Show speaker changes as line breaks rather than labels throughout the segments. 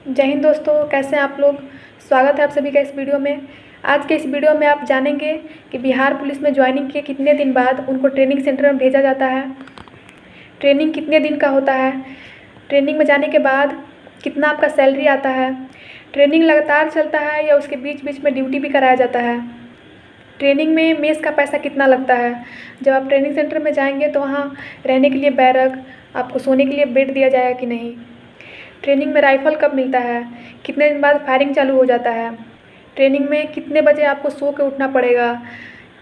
जय हिंद दोस्तों, कैसे हैं आप लोग। स्वागत है आप सभी का इस वीडियो में। आज के इस वीडियो में आप जानेंगे कि बिहार पुलिस में ज्वाइनिंग के कितने दिन बाद उनको ट्रेनिंग सेंटर में भेजा जाता है, ट्रेनिंग कितने दिन का होता है, ट्रेनिंग में जाने के बाद कितना आपका सैलरी आता है, ट्रेनिंग लगातार चलता है या उसके बीच बीच में ड्यूटी भी कराया जाता है, ट्रेनिंग में मेस का पैसा कितना लगता है, जब आप ट्रेनिंग सेंटर में जाएंगे तो वहाँ रहने के लिए बैरक, आपको सोने के लिए बेड दिया जाएगा कि नहीं, ट्रेनिंग में राइफ़ल कब मिलता है, कितने दिन बाद फायरिंग चालू हो जाता है, ट्रेनिंग में कितने बजे आपको सो के उठना पड़ेगा,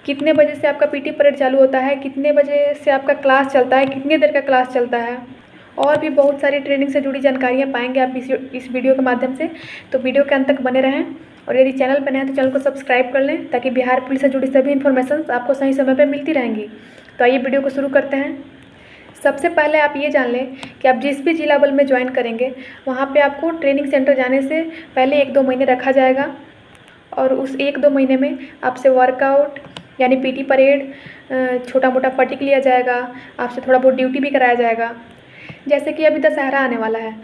कितने बजे से आपका पीटी परेड चालू होता है, कितने बजे से आपका क्लास चलता है, कितनी देर का क्लास चलता है, और भी बहुत सारी ट्रेनिंग से जुड़ी जानकारियाँ पाएंगे आप इस वीडियो के माध्यम से। तो वीडियो के अंत तक बने रहें और यदि चैनल पर नए हैं तो चैनल को सब्सक्राइब कर लें ताकि बिहार पुलिस से जुड़ी सभी इन्फॉर्मेशन आपको सही समय पर मिलती रहेंगी। तो आइए वीडियो को शुरू करते हैं। सबसे पहले आप ये जान लें कि आप जिस भी जिला बल में ज्वाइन करेंगे वहाँ पे आपको ट्रेनिंग सेंटर जाने से पहले 1-2 महीने रखा जाएगा और उस 1-2 महीने में आपसे वर्कआउट यानी पीटी परेड, छोटा मोटा फटिक लिया जाएगा, आपसे थोड़ा बहुत ड्यूटी भी कराया जाएगा। जैसे कि अभी दशहरा आने वाला है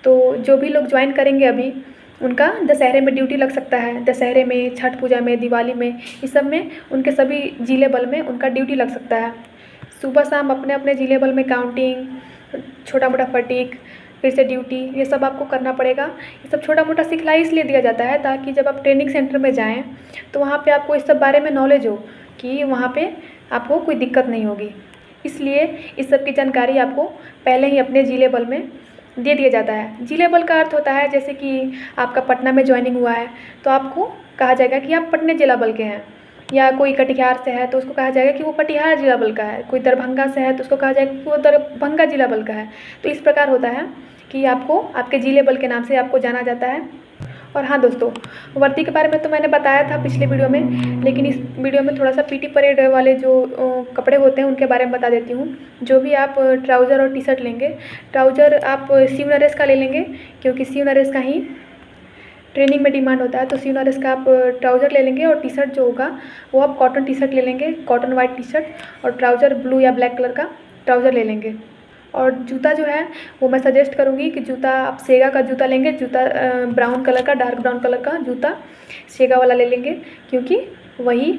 तो जो भी लोग ज्वाइन करेंगे अभी उनका दशहरे में ड्यूटी लग सकता है, दशहरे में, छठ पूजा में, दिवाली में, इस सब में उनके सभी जिले बल में उनका ड्यूटी लग सकता है। सुबह शाम अपने अपने जिले बल में काउंटिंग, छोटा मोटा फटीक, फिर से ड्यूटी, ये सब आपको करना पड़ेगा। ये सब छोटा मोटा सिखलाई इसलिए दिया जाता है ताकि जब आप ट्रेनिंग सेंटर में जाएं तो वहाँ पे आपको इस सब बारे में नॉलेज हो कि वहाँ पे आपको कोई दिक्कत नहीं होगी। इसलिए इस सब की जानकारी आपको पहले ही अपने जिले बल में दे दिया जाता है। जिले बल का अर्थ होता है जैसे कि आपका पटना में ज्वाइनिंग हुआ है तो आपको कहा जाएगा कि आप पटने जिला बल के हैं, या कोई कटिहार से है तो उसको कहा जाएगा कि वो कटिहार जिला बल का है, कोई दरभंगा से है तो उसको कहा जाएगा कि वो दरभंगा जिला बल का है। तो इस प्रकार होता है कि आपको आपके जिले बल के नाम से आपको जाना जाता है। और हाँ दोस्तों, वर्दी के बारे में तो मैंने बताया था पिछले वीडियो में, लेकिन इस वीडियो में थोड़ा सा पीटी परेड वाले जो कपड़े होते हैं उनके बारे में बता देती हूँ। जो भी आप ट्राउज़र और टी शर्ट लेंगे, ट्राउज़र आप शिव नरेश का ले लेंगे क्योंकि शिव नरेश का ही ट्रेनिंग में डिमांड होता है, तो शिव नरेश का आप ट्राउज़र ले लेंगे और टी शर्ट जो होगा वो आप कॉटन टी शर्ट ले लेंगे, कॉटन वाइट टी शर्ट, और ट्राउज़र ब्लू या ब्लैक कलर का ट्राउज़र ले लेंगे। और जूता जो है वो मैं सजेस्ट करूँगी कि जूता आप सेगा का जूता लेंगे, जूता ब्राउन कलर का, डार्क ब्राउन कलर का जूता सेगा वाला ले लेंगे क्योंकि वही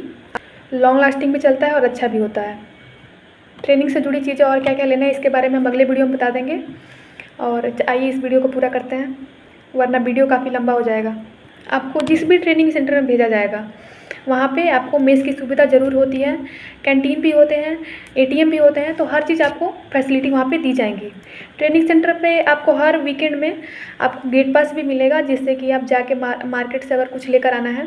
लॉन्ग लास्टिंग भी चलता है और अच्छा भी होता है। ट्रेनिंग से जुड़ी चीज़ें और क्या क्या लेना है इसके बारे में हम अगले वीडियो में बता देंगे। और आइए इस वीडियो को पूरा करते हैं वरना वीडियो काफ़ी लंबा हो जाएगा। आपको जिस भी ट्रेनिंग सेंटर में भेजा जाएगा वहाँ पे आपको मेस की सुविधा ज़रूर होती है, कैंटीन भी होते हैं, एटीएम भी होते हैं, तो हर चीज़ आपको फैसिलिटी वहाँ पे दी जाएंगी। ट्रेनिंग सेंटर पे आपको हर वीकेंड में आपको गेट पास भी मिलेगा जिससे कि आप जाके मार्केट से अगर कुछ लेकर आना है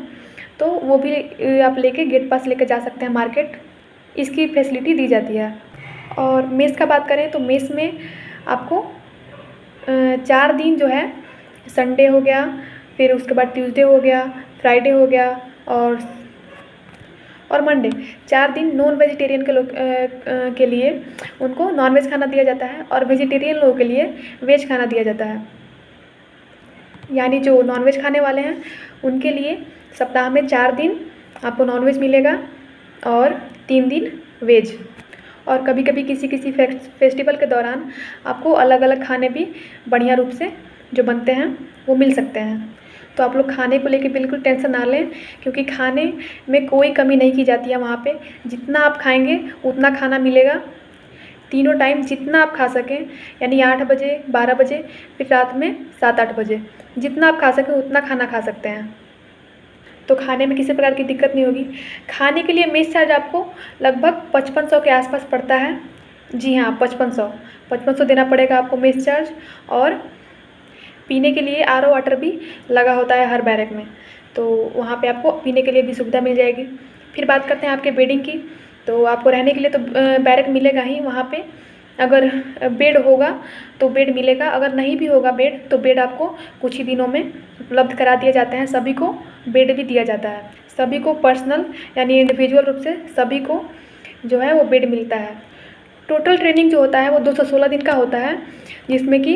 तो वो भी आप लेके गेट पास लेकर जा सकते हैं मार्केट, इसकी फैसिलिटी दी जाती है। और मेस का बात करें तो मेस में आपको 4 दिन जो है, संडे हो गया, फिर उसके बाद ट्यूसडे हो गया, फ्राइडे हो गया और मंडे, 4 दिन नॉन वेजिटेरियन के लोग के लिए उनको नॉन वेज खाना दिया जाता है और वेजिटेरियन लोगों के लिए वेज खाना दिया जाता है। यानी जो नॉन वेज खाने वाले हैं उनके लिए सप्ताह में 4 दिन आपको नॉन वेज मिलेगा और 3 दिन वेज। और कभी कभी किसी किसी फेस्टिवल के दौरान आपको अलग अलग खाने भी बढ़िया रूप से जो बनते हैं वो मिल सकते हैं। तो आप लोग खाने को लेके बिल्कुल टेंशन ना लें क्योंकि खाने में कोई कमी नहीं की जाती है वहाँ पे। जितना आप खाएंगे उतना खाना मिलेगा, तीनों टाइम जितना आप खा सकें, यानी 8 बजे, 12 बजे, फिर रात में 7-8 बजे, जितना आप खा सकें उतना खाना खा सकते हैं। तो खाने में किसी प्रकार की दिक्कत नहीं होगी। खाने के लिए मेस चार्ज आपको लगभग 5500 के आसपास पड़ता है। जी हाँ, 5500 देना पड़ेगा आपको मेस चार्ज। और पीने के लिए आरओ वाटर भी लगा होता है हर बैरक में, तो वहाँ पे आपको पीने के लिए भी सुविधा मिल जाएगी। फिर बात करते हैं आपके बेडिंग की। तो आपको रहने के लिए तो बैरक मिलेगा ही वहाँ पे। अगर बेड होगा तो बेड मिलेगा, अगर नहीं भी होगा बेड तो बेड आपको कुछ ही दिनों में उपलब्ध करा दिए जाते हैं। सभी को बेड भी दिया जाता है, सभी को पर्सनल यानी इंडिविजुअल रूप से सभी को जो है वो बेड मिलता है। टोटल ट्रेनिंग जो होता है वो 216 दिन का होता है, जिसमें कि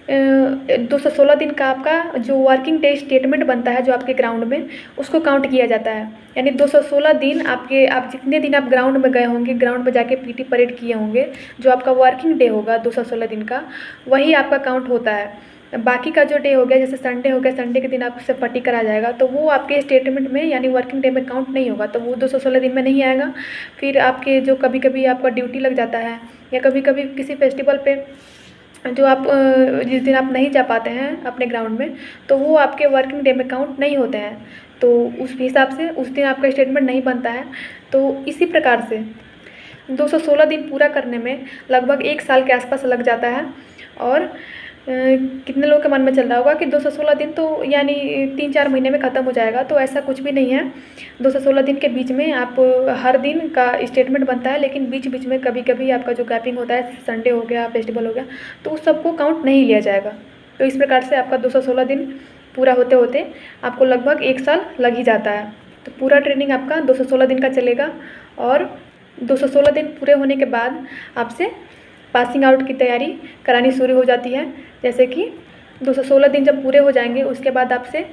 216 दिन का आपका जो वर्किंग डे स्टेटमेंट बनता है जो आपके ग्राउंड में, उसको काउंट किया जाता है। यानी 216 दिन आप जितने दिन आप ग्राउंड में गए होंगे, ग्राउंड में जाके पीटी परेड किए होंगे, जो आपका वर्किंग डे होगा 216 दिन का, वही आपका काउंट होता है। बाकी का जो डे हो गया, जैसे संडे हो गया, संडे के दिन आपसे फटीक करा जाएगा, तो वो आपके स्टेटमेंट में यानी वर्किंग डे में काउंट नहीं होगा, तो वो 216 दिन में नहीं आएगा। फिर आपके जो कभी कभी आपका ड्यूटी लग जाता है या कभी कभी किसी फेस्टिवल पे जो आप जिस दिन आप नहीं जा पाते हैं अपने ग्राउंड में, तो वो आपके वर्किंग डे में काउंट नहीं होते हैं, तो उस हिसाब से उस दिन आपका स्टेटमेंट नहीं बनता है। तो इसी प्रकार से 216 दिन पूरा करने में लगभग 1 साल के आसपास लग जाता है। और कितने लोगों के मन में चल रहा होगा कि 216 दिन तो यानी 3-4 महीने में ख़त्म हो जाएगा, तो ऐसा कुछ भी नहीं है। 216 दिन के बीच में आप हर दिन का स्टेटमेंट बनता है, लेकिन बीच बीच में कभी कभी आपका जो गैपिंग होता है, संडे हो गया, फेस्टिवल हो गया, तो उस सबको काउंट नहीं लिया जाएगा। तो इस प्रकार से आपका 216 दिन पूरा होते होते आपको लगभग 1 साल लग ही जाता है। तो पूरा ट्रेनिंग आपका 216 दिन का चलेगा और 216 दिन पूरे होने के बाद आपसे पासिंग आउट की तैयारी करानी शुरू हो जाती है। जैसे कि 216 दिन जब पूरे हो जाएंगे, उसके बाद आपसे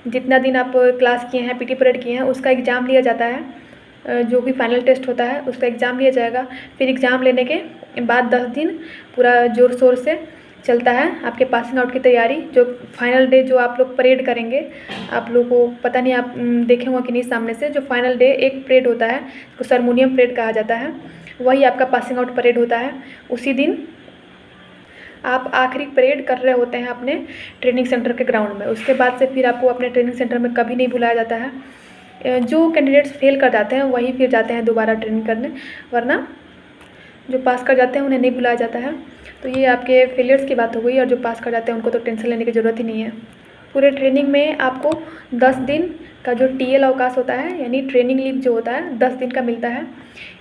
जितना दिन आप क्लास किए हैं, पीटी परेड किए हैं, उसका एग्ज़ाम लिया जाता है। जो भी फाइनल टेस्ट होता है उसका एग्ज़ाम लिया जाएगा। फिर एग्ज़ाम लेने के बाद 10 दिन पूरा ज़ोर शोर से चलता है आपके पासिंग आउट की तैयारी। जो फाइनल डे जो आप लोग परेड करेंगे, आप लोगों को पता नहीं आप देखे होंगे कि नहीं सामने से, जो फाइनल डे एक परेड होता है, उसको सरमोनियम परेड कहा जाता है, वही आपका पासिंग आउट परेड होता है। उसी दिन आप आखिरी परेड कर रहे होते हैं अपने ट्रेनिंग सेंटर के ग्राउंड में। उसके बाद से फिर आपको अपने ट्रेनिंग सेंटर में कभी नहीं बुलाया जाता है। जो कैंडिडेट्स फेल कर जाते हैं वही फिर जाते हैं दोबारा ट्रेनिंग करने, वरना जो पास कर जाते हैं उन्हें नहीं बुलाया जाता है। तो ये आपके फेलियर्स की बात हो गई, और जो पास कर जाते हैं उनको तो टेंशन लेने की ज़रूरत ही नहीं है। पूरे ट्रेनिंग में आपको 10 दिन का जो टीएल अवकाश होता है, यानी ट्रेनिंग लीव जो होता है, 10 दिन का मिलता है।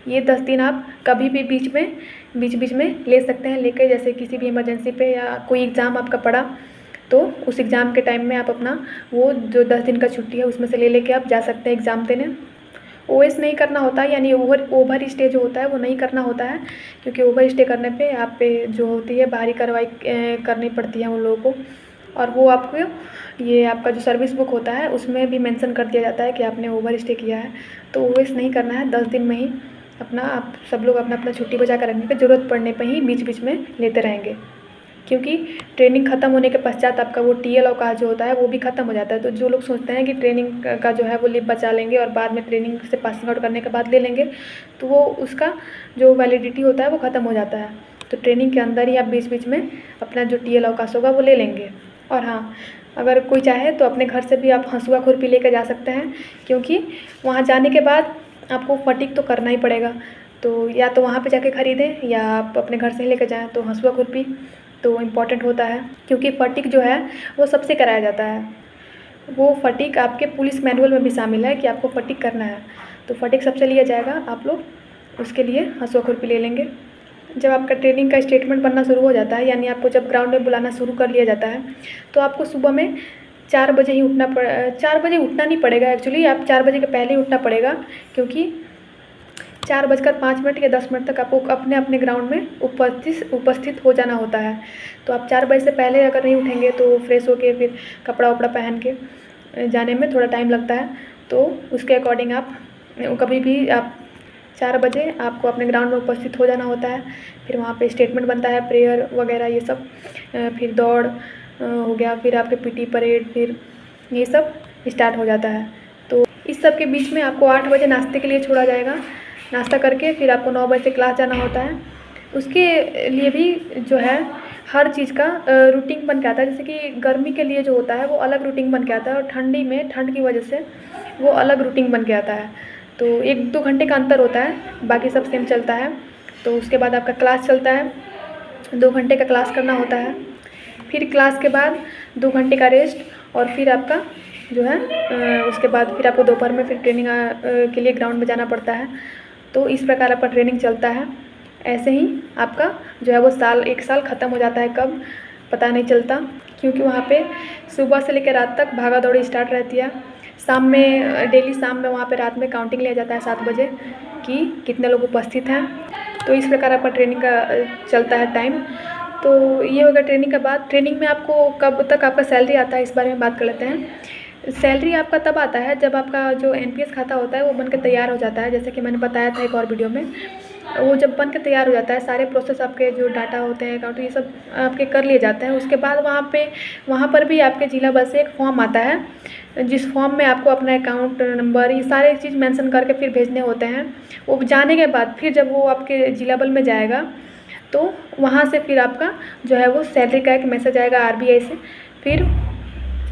ये 10 दिन आप कभी भी बीच बीच में ले सकते हैं लेके, जैसे किसी भी इमरजेंसी पे या कोई एग्ज़ाम आपका पड़ा, तो उस एग्ज़ाम के टाइम में आप अपना वो जो 10 दिन का छुट्टी है उसमें से ले लेके आप जा सकते हैं एग्ज़ाम देने। ओएस नहीं करना होता है, यानी ओवर स्टे जो होता है वो नहीं करना होता है, क्योंकि ओवर स्टे करने पे आप पे जो होती है बाहरी कार्रवाई करनी पड़ती है उन लोगों को। और वो आपको ये आपका जो सर्विस बुक होता है उसमें भी मेंशन कर दिया जाता है कि आपने ओवर स्टे किया है। तो ओएस नहीं करना है, 10 दिन में ही अपना आप सब लोग अपना अपना छुट्टी बचा कर रखेंगे, ज़रूरत पड़ने पर ही बीच बीच में लेते रहेंगे, क्योंकि ट्रेनिंग ख़त्म होने के पश्चात आपका वो टीएल अवकाश जो होता है वो भी ख़त्म हो जाता है। तो जो लोग सोचते हैं कि ट्रेनिंग का जो है वो लीव बचा लेंगे और बाद में ट्रेनिंग से पासिंग आउट करने के बाद ले लेंगे, तो वो उसका जो वैलिडिटी होता है वो ख़त्म हो जाता है। तो ट्रेनिंग के अंदर ही आप बीच बीच में अपना जो टीएल अवकाश होगा वो ले लेंगे। और हाँ, अगर कोई चाहे तो अपने घर से भी आप हंसुआ खुरपी लेकर जा सकते हैं, क्योंकि वहाँ जाने के बाद आपको फटीक तो करना ही पड़ेगा। तो या तो वहाँ पे जाके ख़रीदें या आप अपने घर से ही लेकर जाएँ। तो हंसुआ खुरपी तो इम्पॉर्टेंट होता है, क्योंकि फटीक जो है वो सबसे कराया जाता है। वो फटीक आपके पुलिस मैनुअल में भी शामिल है कि आपको फटीक करना है, तो फटीक सबसे लिया जाएगा। आप लोग उसके लिए हंसुआ खुरपी ले लेंगे। जब आपका ट्रेनिंग का स्टेटमेंट बनना शुरू हो जाता है, यानी आपको जब ग्राउंड में बुलाना शुरू कर लिया जाता है, तो आपको सुबह में 4 बजे ही 4 बजे उठना नहीं पड़ेगा। एक्चुअली आप 4 बजे के पहले ही उठना पड़ेगा, क्योंकि 4:05 या 10 मिनट तक आपको अपने अपने ग्राउंड में उपस्थित हो जाना होता है। तो आप 4 बजे से पहले अगर नहीं उठेंगे तो फ्रेश होके फिर कपड़ा वपड़ा पहन के जाने में थोड़ा टाइम लगता है। तो उसके अकॉर्डिंग आप कभी भी आप 4 बजे आपको अपने ग्राउंड में उपस्थित हो जाना होता है। फिर वहाँ पे स्टेटमेंट बनता है, प्रेयर वगैरह ये सब, फिर दौड़ हो गया, फिर आपके पीटी परेड, फिर ये सब स्टार्ट हो जाता है। तो इस सब के बीच में आपको 8 बजे नाश्ते के लिए छोड़ा जाएगा। नाश्ता करके फिर आपको 9 बजे से क्लास जाना होता है। उसके लिए भी जो है हर चीज़ का रूटीन बन के आता है। जैसे कि गर्मी के लिए जो होता है वो अलग रूटीन बन के आता है, और ठंडी में ठंड की वजह से वो अलग रूटीन बन के आता है। तो 1-2 घंटे का अंतर होता है, बाकी सब सेम चलता है। तो उसके बाद आपका क्लास चलता है, 2 घंटे का क्लास करना होता है। फिर क्लास के बाद 2 घंटे का रेस्ट, और फिर आपका जो है उसके बाद फिर आपको दोपहर में फिर ट्रेनिंग के लिए ग्राउंड में जाना पड़ता है। तो इस प्रकार आपका ट्रेनिंग चलता है। ऐसे ही आपका जो है वो 1 साल ख़त्म हो जाता है, कब पता नहीं चलता, क्योंकि वहाँ पे सुबह से लेकर रात तक भागा दौड़ी स्टार्ट रहती है। शाम में डेली शाम में वहाँ पे रात में काउंटिंग लिया जाता है 7 बजे कि कितने लोग उपस्थित हैं। तो इस प्रकार आपका ट्रेनिंग का चलता है टाइम। तो ये होगा ट्रेनिंग के बाद। ट्रेनिंग में आपको कब तक आपका सैलरी आता है, इस बारे में बात कर लेते हैं। सैलरी आपका तब आता है जब आपका जो एनपीएस खाता होता है वो बनकर तैयार हो जाता है। जैसे कि मैंने बताया था एक और वीडियो में, वो जब बन के तैयार हो जाता है, सारे प्रोसेस आपके जो डाटा होते हैं अकाउंट ये सब आपके कर लिए जाते हैं, उसके बाद वहाँ पर भी आपके जिला बल से एक फॉर्म आता है, जिस फॉर्म में आपको अपना अकाउंट नंबर ये सारे चीज़ मेंशन करके फिर भेजने होते हैं। वो जाने के बाद फिर जब वो आपके जिला बल में जाएगा तो वहाँ से फिर आपका जो है वो सैलरी का एक मैसेज आएगा RBI से, फिर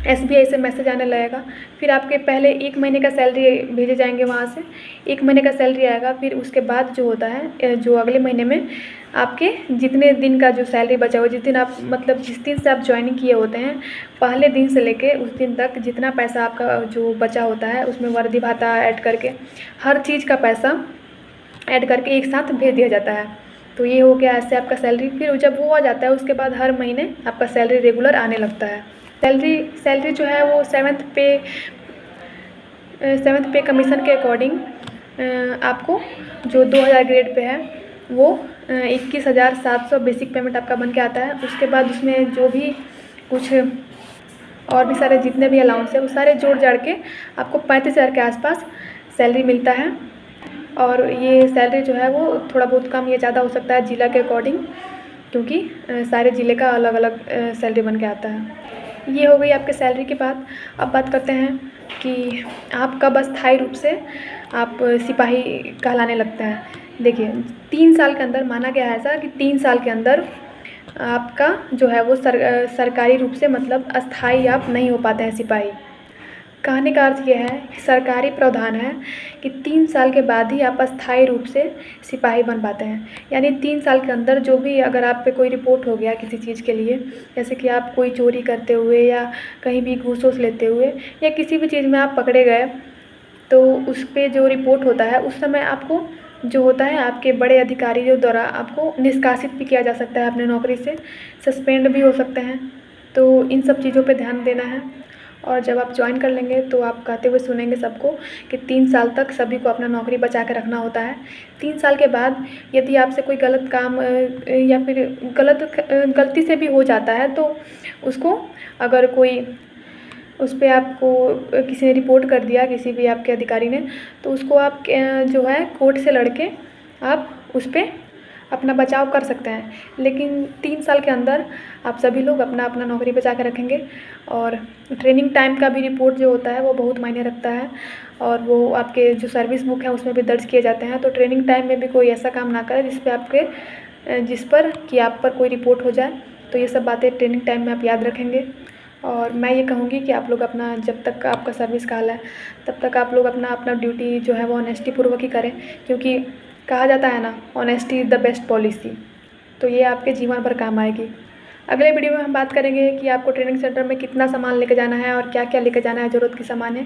SBI से मैसेज आने लगेगा, फिर आपके पहले 1 महीने का सैलरी भेजे जाएंगे वहाँ से, 1 महीने का सैलरी आएगा। फिर उसके बाद जो होता है जो अगले महीने में आपके जितने दिन का जो सैलरी बचा हुआ, जिस दिन आप मतलब जिस दिन से आप ज्वाइनिंग किए होते हैं पहले दिन से लेके उस दिन तक जितना पैसा आपका जो बचा होता है उसमें वर्दी भाता ऐड करके हर चीज़ का पैसा ऐड करके एक साथ भेज दिया जाता है। तो ये हो गया ऐसे आपका सैलरी। फिर जब वो आ जाता है उसके बाद हर महीने आपका सैलरी रेगुलर आने लगता है। सैलरी जो है वो 7th पे कमीशन के अकॉर्डिंग आपको जो 2000 ग्रेड पे है वो 21,700 बेसिक पेमेंट आपका बन के आता है। उसके बाद उसमें जो भी कुछ और भी सारे जितने भी अलाउंस है वो सारे जोड़ जाड़ के आपको 35,000 के आसपास सैलरी मिलता है। और ये सैलरी जो है वो थोड़ा बहुत कम या ज़्यादा हो सकता है जिला के अकॉर्डिंग, क्योंकि सारे ज़िले का अलग अलग सैलरी बन के आता है। ये हो गई आपके सैलरी की बात। अब बात करते हैं कि आप कब अस्थायी रूप से आप सिपाही कहलाने लगते हैं। देखिए 3 साल के अंदर माना गया है ऐसा कि 3 साल के अंदर आपका जो है वो सरकारी रूप से मतलब अस्थायी आप नहीं हो पाते हैं सिपाही। कहने का अर्थ यह है कि सरकारी प्रावधान है कि 3 साल के बाद ही आप अस्थायी रूप से सिपाही बन पाते हैं। यानी 3 साल के अंदर जो भी अगर आप पे कोई रिपोर्ट हो गया किसी चीज़ के लिए, जैसे कि आप कोई चोरी करते हुए या कहीं भी घूस वूस लेते हुए या किसी भी चीज़ में आप पकड़े गए, तो उस पर जो रिपोर्ट होता है उस समय आपको जो होता है आपके बड़े अधिकारी जो द्वारा आपको निष्कासित भी किया जा सकता है अपने नौकरी से, सस्पेंड भी हो सकते हैं। तो इन सब चीज़ों पे ध्यान देना है। और जब आप ज्वाइन कर लेंगे तो आप कहते हुए सुनेंगे सबको कि 3 साल तक सभी को अपना नौकरी बचा के रखना होता है। 3 साल के बाद यदि आपसे कोई गलत काम या फिर गलती से भी हो जाता है तो उसको अगर कोई उस पर आपको किसी ने रिपोर्ट कर दिया, किसी भी आपके अधिकारी ने, तो उसको आप जो है कोर्ट से लड़के आप उस पर अपना बचाव कर सकते हैं। लेकिन 3 साल के अंदर आप सभी लोग अपना अपना नौकरी बचा के रखेंगे। और ट्रेनिंग टाइम का भी रिपोर्ट जो होता है वो बहुत मायने रखता है, और वो आपके जो सर्विस बुक है उसमें भी दर्ज किए जाते हैं। तो ट्रेनिंग टाइम में भी कोई ऐसा काम ना करे जिस पर कि आप पर कोई रिपोर्ट हो जाए। तो ये सब बातें ट्रेनिंग टाइम में आप याद रखेंगे। और मैं ये कहूँगी कि आप लोग अपना जब तक आपका सर्विस काल है तब तक आप लोग अपना ड्यूटी जो है वो ऑनेस्टी पूर्वक ही करें, क्योंकि कहा जाता है ना, honesty is the best policy. तो ये आपके जीवन भर काम आएगी। अगले वीडियो में हम बात करेंगे कि आपको ट्रेनिंग सेंटर में कितना सामान लेके जाना है और क्या क्या लेके जाना है, ज़रूरत की सामान है।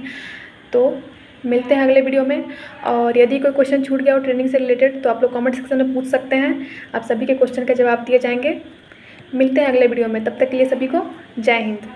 तो मिलते हैं अगले वीडियो में। और यदि कोई क्वेश्चन छूट गया हो ट्रेनिंग से रिलेटेड तो आप लोग कमेंट सेक्शन में पूछ सकते हैं, आप सभी के क्वेश्चन के जवाब दिए जाएंगे। मिलते हैं अगले वीडियो में, तब तक के लिए सभी को जय हिंद।